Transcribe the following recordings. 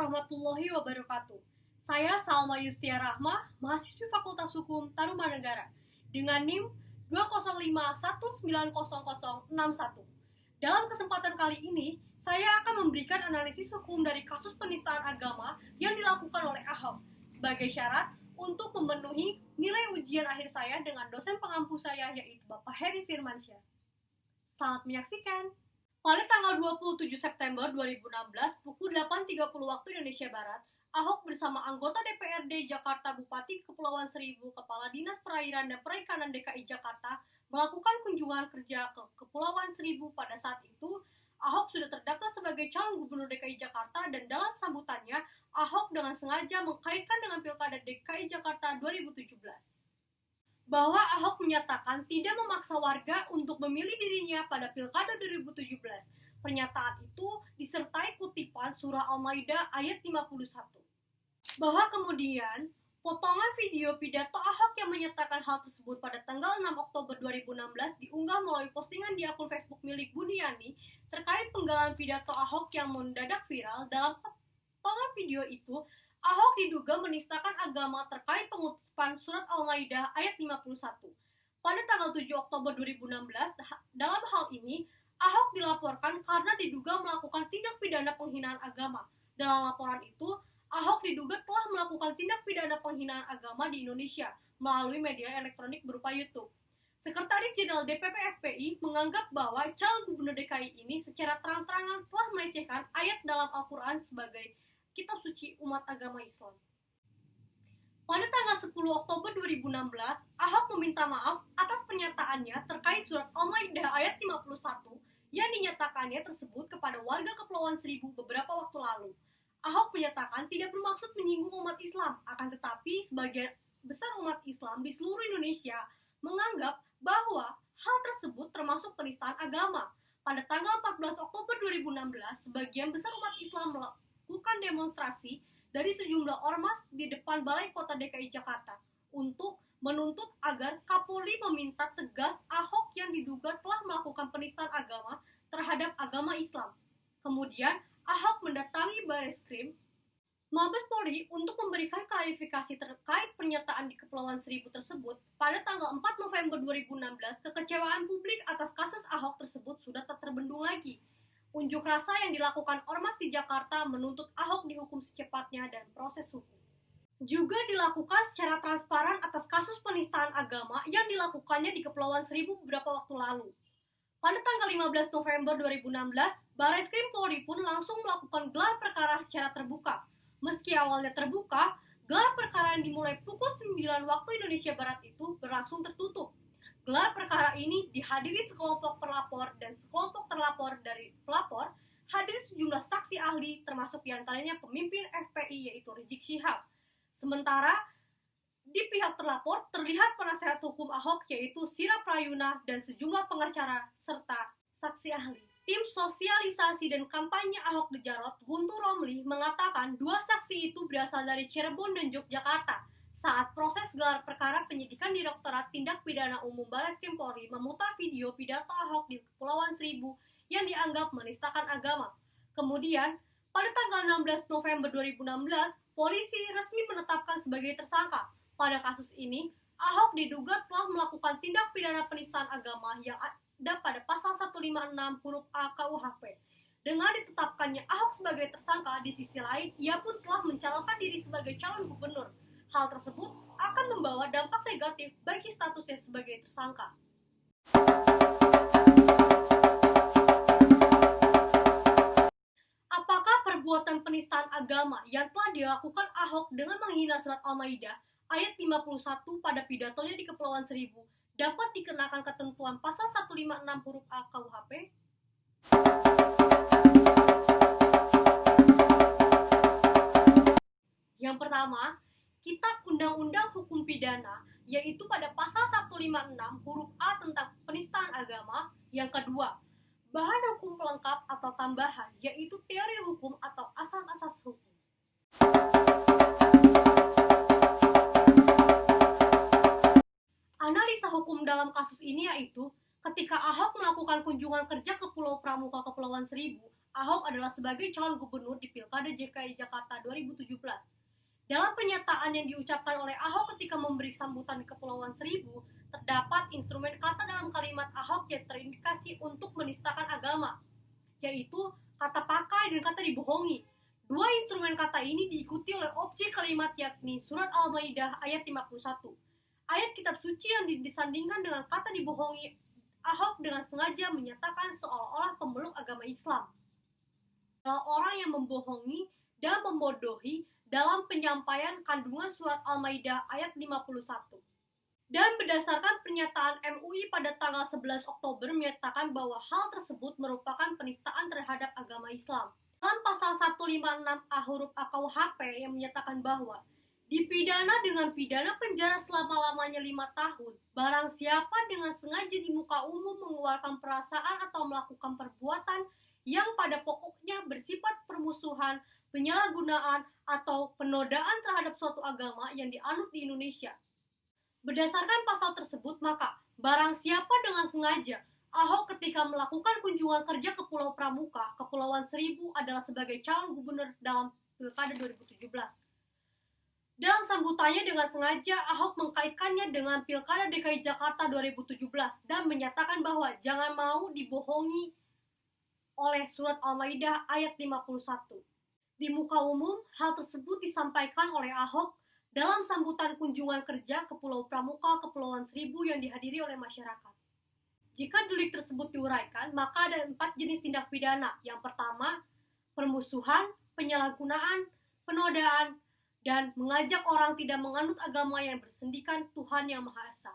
warahmatullahi wabarakatuh. Saya Salma Yustia Rahma, mahasiswi Fakultas Hukum Tarumanegara, dengan NIM 205190061. Dalam kesempatan kali ini, saya akan memberikan analisis hukum dari kasus penistaan agama yang dilakukan oleh Ahok sebagai syarat untuk memenuhi nilai ujian akhir saya dengan dosen pengampu saya, yaitu Bapak Heri Firmansyah. Selamat menyaksikan. Pada tanggal 27 September 2016, pukul 8.30 waktu Indonesia Barat, Ahok bersama anggota DPRD Jakarta Bupati Kepulauan Seribu, Kepala Dinas Perairan dan Perikanan DKI Jakarta melakukan kunjungan kerja ke Kepulauan Seribu. Pada saat itu, Ahok sudah terdaftar sebagai calon gubernur DKI Jakarta, dan dalam sambutannya, Ahok dengan sengaja mengkaitkan dengan Pilkada DKI Jakarta 2017. Bahwa Ahok menyatakan tidak memaksa warga untuk memilih dirinya pada Pilkada 2017. Pernyataan itu disertai kutipan surah Al-Maidah ayat 51. Bahwa kemudian potongan video pidato Ahok yang menyatakan hal tersebut pada tanggal 6 Oktober 2016 diunggah melalui postingan di akun Facebook milik Buniani terkait penggalan pidato Ahok yang mendadak viral. Dalam potongan video itu, Ahok diduga menistakan agama terkait pengutipan surat Al-Maidah ayat 51. Pada tanggal 7 Oktober 2016, dalam hal ini, Ahok dilaporkan karena diduga melakukan tindak pidana penghinaan agama. Dalam laporan itu, Ahok diduga telah melakukan tindak pidana penghinaan agama di Indonesia melalui media elektronik berupa YouTube. Sekretaris Jenderal DPP FPI menganggap bahwa calon gubernur DKI ini secara terang-terangan telah melecehkan ayat dalam Al-Quran sebagai kitab suci umat agama Islam. Pada tanggal 10 Oktober 2016, Ahok meminta maaf atas pernyataannya terkait surat Al-Maidah ayat 51 yang dinyatakannya tersebut kepada warga Kepulauan Seribu beberapa waktu lalu. Ahok menyatakan tidak bermaksud menyinggung umat Islam, akan tetapi sebagian besar umat Islam di seluruh Indonesia menganggap bahwa hal tersebut termasuk penistaan agama. Pada tanggal 14 Oktober 2016, sebagian besar umat Islam melakukan demonstrasi dari sejumlah ormas di depan Balai Kota DKI Jakarta untuk menuntut agar Kapolri meminta tegas Ahok yang diduga telah melakukan penistaan agama terhadap agama Islam. Kemudian, Ahok mendatangi Bareskrim Mabes Polri untuk memberikan klarifikasi terkait pernyataan di Kepulauan Seribu tersebut. Pada tanggal 4 November 2016, kekecewaan publik atas kasus Ahok tersebut sudah tak terbendung lagi. Unjuk rasa yang dilakukan ormas di Jakarta menuntut Ahok dihukum secepatnya dan proses hukum juga dilakukan secara transparan atas kasus penistaan agama yang dilakukannya di Kepulauan Seribu beberapa waktu lalu. Pada tanggal 15 November 2016, Bareskrim Polri pun langsung melakukan gelar perkara secara terbuka. Meski awalnya terbuka, gelar perkara yang dimulai pukul 9 waktu Indonesia Barat itu berlangsung tertutup. Gelar perkara ini dihadiri sekelompok pelapor dan sekelompok terlapor. Dari pelapor, hadir sejumlah saksi ahli, termasuk diantaranya pemimpin FPI yaitu Rizik Syihab. Sementara di pihak terlapor terlihat penasehat hukum Ahok yaitu Sira Prayuna dan sejumlah pengacara serta saksi ahli. Tim sosialisasi dan kampanye Ahok The Jarot, Guntur Romli, mengatakan dua saksi itu berasal dari Cirebon dan Yogyakarta. Saat proses gelar perkara, penyidikan Direktorat Tindak Pidana Umum Bareskrim Polri memutar video pidato Ahok di Kepulauan Seribu yang dianggap menistakan agama. Kemudian, pada tanggal 16 November 2016, polisi resmi menetapkan sebagai tersangka. Pada kasus ini, Ahok diduga telah melakukan tindak pidana penistaan agama yang ada pada pasal 156 huruf A KUHP. Dengan ditetapkannya Ahok sebagai tersangka, di sisi lain, ia pun telah mencalonkan diri sebagai calon gubernur. Hal tersebut akan membawa dampak negatif bagi statusnya sebagai tersangka. Apakah perbuatan penistaan agama yang telah dilakukan Ahok dengan menghina surat Al-Maidah ayat 51 pada pidatonya di Kepulauan Seribu dapat dikenakan ketentuan pasal 156 huruf A KUHP? Yang pertama, Kitab Undang-Undang Hukum Pidana, yaitu pada pasal 156 huruf A tentang penistaan agama. Yang kedua, bahan hukum pelengkap atau tambahan, yaitu teori hukum atau asas-asas hukum. Analisa hukum dalam kasus ini yaitu, ketika Ahok melakukan kunjungan kerja ke Pulau Pramuka Kepulauan Seribu, Ahok adalah sebagai calon gubernur di Pilkada DKI Jakarta 2017. Dalam pernyataan yang diucapkan oleh Ahok ketika memberi sambutan di Kepulauan Seribu, terdapat instrumen kata dalam kalimat Ahok yang terindikasi untuk menistakan agama, yaitu kata pakai dan kata dibohongi. Dua instrumen kata ini diikuti oleh objek kalimat yakni Surat Al-Maidah ayat 51. Ayat kitab suci yang disandingkan dengan kata dibohongi, Ahok dengan sengaja menyatakan seolah-olah pemeluk agama Islam adalah orang yang membohongi dan membodohi dalam penyampaian kandungan Surat Al-Maidah ayat 51. Dan berdasarkan pernyataan MUI pada tanggal 11 Oktober menyatakan bahwa hal tersebut merupakan penistaan terhadap agama Islam. Dalam pasal 156A huruf A KUHP yang menyatakan bahwa dipidana dengan pidana penjara selama-lamanya 5 tahun, barang siapa dengan sengaja di muka umum mengeluarkan perasaan atau melakukan perbuatan yang pada pokoknya bersifat permusuhan, penyalahgunaan, atau penodaan terhadap suatu agama yang dianut di Indonesia. Berdasarkan pasal tersebut, maka barang siapa dengan sengaja Ahok ketika melakukan kunjungan kerja ke Pulau Pramuka, Kepulauan Seribu adalah sebagai calon gubernur dalam Pilkada 2017. Dalam sambutannya dengan sengaja, Ahok mengkaitkannya dengan Pilkada DKI Jakarta 2017 dan menyatakan bahwa jangan mau dibohongi oleh Surat Al-Maidah ayat 51. Di muka umum, hal tersebut disampaikan oleh Ahok dalam sambutan kunjungan kerja ke Pulau Pramuka, Kepulauan Seribu yang dihadiri oleh masyarakat. Jika delik tersebut diuraikan, maka ada 4 jenis tindak pidana. Yang pertama, permusuhan, penyalahgunaan, penodaan, dan mengajak orang tidak menganut agama yang bersendikan Tuhan Yang Maha Esa.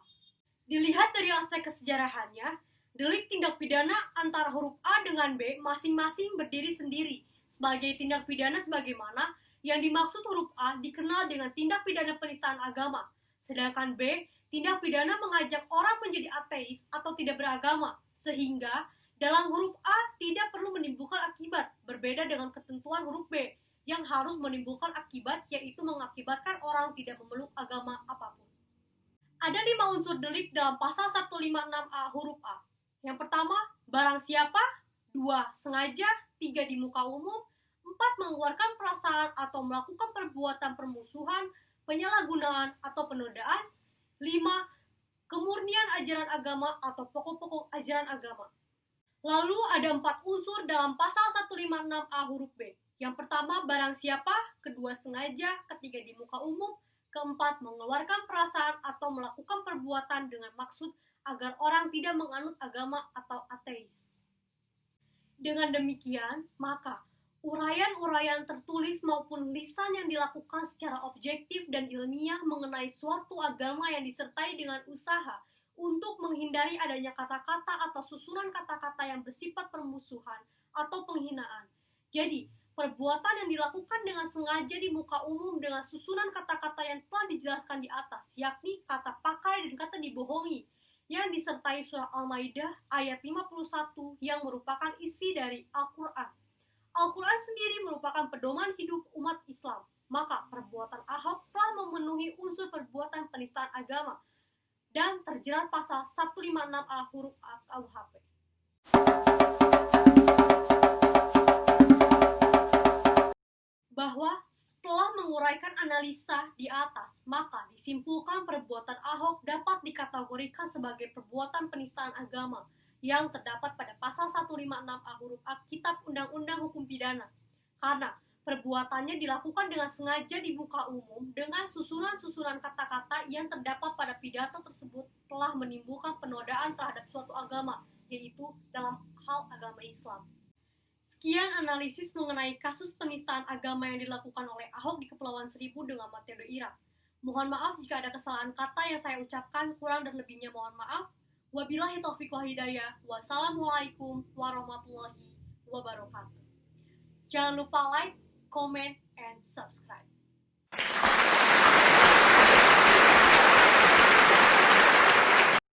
Dilihat dari aspek kesejarahannya, delik tindak pidana antara huruf A dengan B masing-masing berdiri sendiri sebagai tindak pidana sebagaimana yang dimaksud huruf A dikenal dengan tindak pidana penistaan agama, sedangkan B tindak pidana mengajak orang menjadi ateis atau tidak beragama, sehingga dalam huruf A tidak perlu menimbulkan akibat, berbeda dengan ketentuan huruf B yang harus menimbulkan akibat, yaitu mengakibatkan orang tidak memeluk agama apapun. Ada 5 unsur delik dalam pasal 156A huruf A. Yang pertama, barang siapa, 2. sengaja, 3. di muka umum, 4. mengeluarkan perasaan atau melakukan perbuatan permusuhan, penyalahgunaan atau penodaan, 5. kemurnian ajaran agama atau pokok-pokok ajaran agama. Lalu ada 4 unsur dalam pasal 156A huruf B. Yang pertama, barang siapa, kedua sengaja, ketiga di muka umum, keempat mengeluarkan perasaan atau melakukan perbuatan dengan maksud agar orang tidak menganut agama atau ateis. Dengan demikian, maka uraian-uraian tertulis maupun lisan yang dilakukan secara objektif dan ilmiah mengenai suatu agama yang disertai dengan usaha untuk menghindari adanya kata-kata atau susunan kata-kata yang bersifat permusuhan atau penghinaan. Jadi, perbuatan yang dilakukan dengan sengaja di muka umum dengan susunan kata-kata yang telah dijelaskan di atas, yakni kata pakai dan kata dibohongi, yang disertai surah Al-Maidah ayat 51 yang merupakan isi dari Al-Quran. Al-Quran sendiri merupakan pedoman hidup umat Islam. Maka perbuatan Ahok telah memenuhi unsur perbuatan penistaan agama dan terjerat pasal 156A huruf A KUHP. Bahwa setelah menguraikan analisa di atas, maka disimpulkan perbuatan Ahok dapat dikategorikan sebagai perbuatan penistaan agama yang terdapat pada pasal 156A huruf A Kitab Undang-Undang Hukum Pidana. Karena perbuatannya dilakukan dengan sengaja di muka umum dengan susunan-susunan kata-kata yang terdapat pada pidato tersebut telah menimbulkan penodaan terhadap suatu agama, yaitu dalam hal agama Islam. Sekian analisis mengenai kasus penistaan agama yang dilakukan oleh Ahok di Kepulauan Seribu dengan metode IRA. Mohon maaf jika ada kesalahan kata yang saya ucapkan, kurang dan lebihnya mohon maaf. Wabillahi taufiq wal hidayah. Wassalamualaikum warahmatullahi wabarakatuh. Jangan lupa like, comment, and subscribe.